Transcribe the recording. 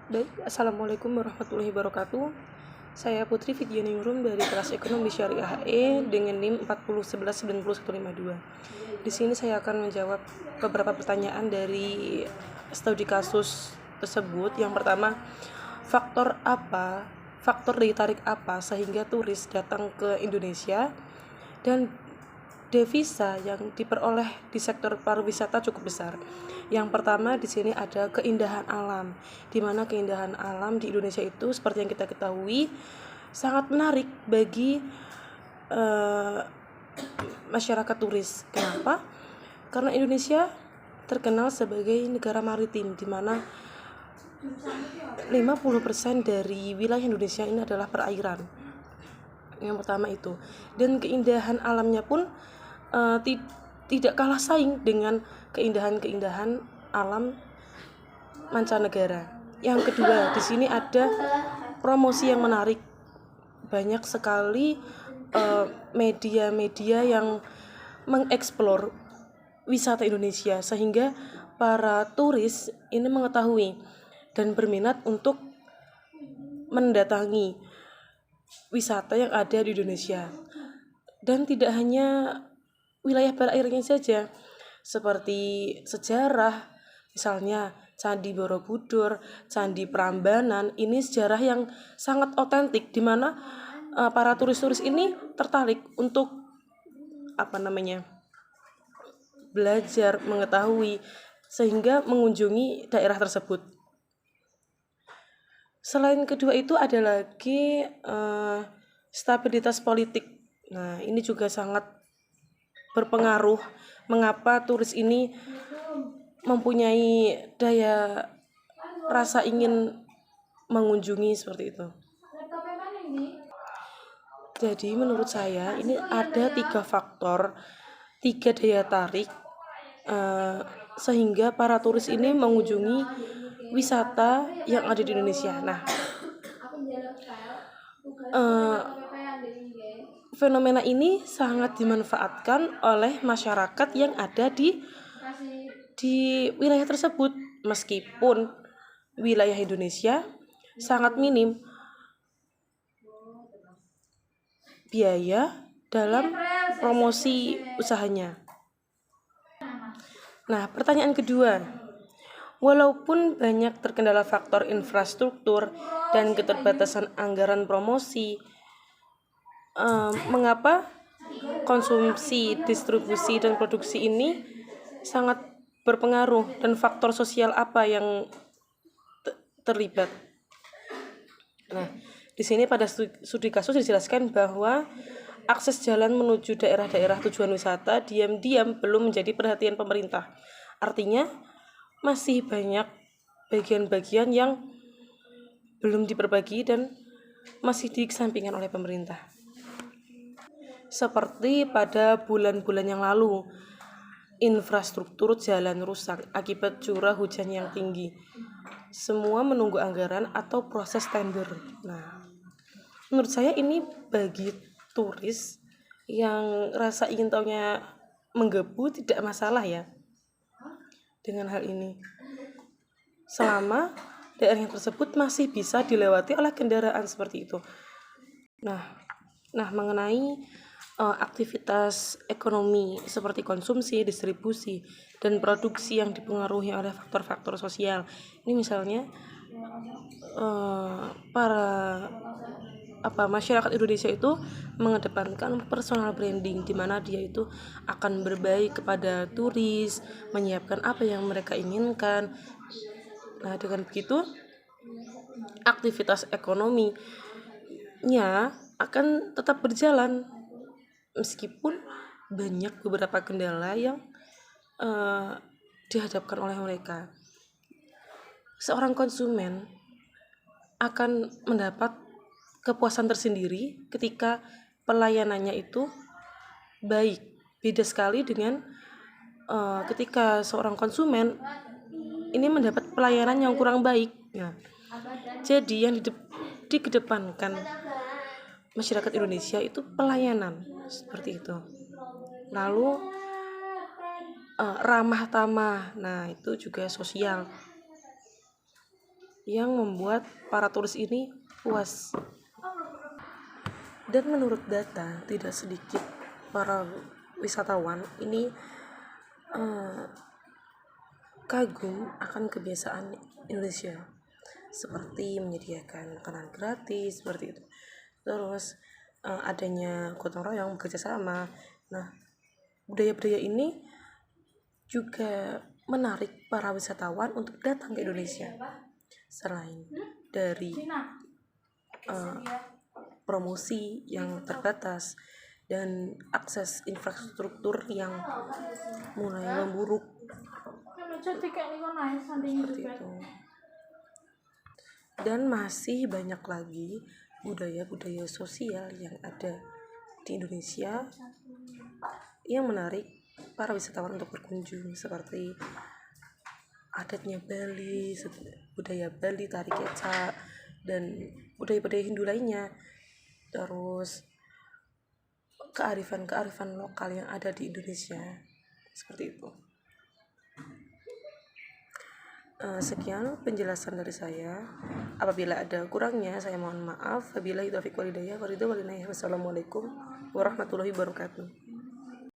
Baik, Assalamualaikum warahmatullahi wabarakatuh. Saya Putri Vidyaningrum dari kelas Ekonomi Syariah E dengan NIM 4011905152. Di sini saya akan menjawab beberapa pertanyaan dari studi kasus tersebut. Yang pertama, faktor daya tarik apa sehingga turis datang ke Indonesia, dan devisa yang diperoleh di sektor pariwisata cukup besar. Yang pertama di sini ada keindahan alam, di mana keindahan alam di Indonesia itu seperti yang kita ketahui sangat menarik bagi eh, masyarakat turis. Kenapa? Karena Indonesia terkenal sebagai negara maritim, di mana 50% dari wilayah Indonesia ini adalah perairan. Yang pertama itu, dan keindahan alamnya pun tidak kalah saing dengan keindahan-keindahan alam mancanegara. Yang kedua, di sini ada promosi yang menarik. Banyak sekali media-media yang mengeksplor wisata Indonesia sehingga para turis ini mengetahui dan berminat untuk mendatangi wisata yang ada di Indonesia. Dan tidak hanya wilayah perairannya saja, seperti sejarah, misalnya Candi Borobudur, Candi Prambanan. Ini sejarah yang sangat otentik, di mana para turis-turis ini tertarik untuk belajar, mengetahui, sehingga mengunjungi daerah tersebut. Selain kedua itu ada lagi stabilitas politik. Nah, ini juga sangat berpengaruh mengapa turis ini mempunyai daya rasa ingin mengunjungi seperti itu. Jadi menurut saya ini ada 3 faktor, 3 daya tarik sehingga para turis ini mengunjungi wisata yang ada di Indonesia. Nah, fenomena ini sangat dimanfaatkan oleh masyarakat yang ada di wilayah tersebut, meskipun wilayah Indonesia sangat minim biaya dalam promosi usahanya. Nah, pertanyaan kedua, walaupun banyak terkendala faktor infrastruktur dan keterbatasan anggaran promosi, mengapa konsumsi, distribusi, dan produksi ini sangat berpengaruh, dan faktor sosial apa yang terlibat? Nah, di sini pada studi kasus dijelaskan bahwa akses jalan menuju daerah-daerah tujuan wisata diam-diam belum menjadi perhatian pemerintah. Artinya masih banyak bagian-bagian yang belum diperbagi dan masih dikesampingkan oleh pemerintah. Seperti pada bulan-bulan yang lalu, infrastruktur jalan rusak akibat curah hujan yang tinggi. Semua menunggu anggaran atau proses tender. Nah, menurut saya ini bagi turis yang rasa ingin tahunya menggebu tidak masalah ya dengan hal ini, selama daerah yang tersebut masih bisa dilewati oleh kendaraan seperti itu. Nah, mengenai aktivitas ekonomi seperti konsumsi, distribusi, dan produksi yang dipengaruhi oleh faktor-faktor sosial. Ini misalnya masyarakat Indonesia itu mengedepankan personal branding, di mana dia itu akan berbaik kepada turis, menyiapkan apa yang mereka inginkan. Nah, dengan begitu aktivitas ekonominya akan tetap berjalan meskipun banyak beberapa kendala yang dihadapkan oleh mereka. Seorang konsumen akan mendapat kepuasan tersendiri ketika pelayanannya itu baik. Beda sekali dengan ketika seorang konsumen ini mendapat pelayanan yang kurang baik. Ya. Jadi yang dikedepankan masyarakat Indonesia itu pelayanan seperti itu. Lalu ramah tamah, nah itu juga sosial. yang membuat para turis ini puas. Dan menurut data, tidak sedikit para wisatawan ini kagum akan kebiasaan Indonesia, seperti menyediakan makanan gratis seperti itu. Terus adanya gotong royong, bekerja sama. Nah, budaya-budaya ini juga menarik para wisatawan untuk datang ke Indonesia. Selain dari promosi yang terbatas dan akses infrastruktur yang mulai memburuk seperti itu. Dan masih banyak lagi budaya-budaya sosial yang ada di Indonesia yang menarik para wisatawan untuk berkunjung, seperti adatnya Bali, budaya Bali, tari kecak, dan budaya-budaya Hindu lainnya. Terus kearifan lokal yang ada di Indonesia seperti itu. Sekian penjelasan dari saya. Apabila ada kurangnya, saya mohon maaf. Wabillahi taufiq wal hidayah. Wassalamualaikum warahmatullahi wabarakatuh.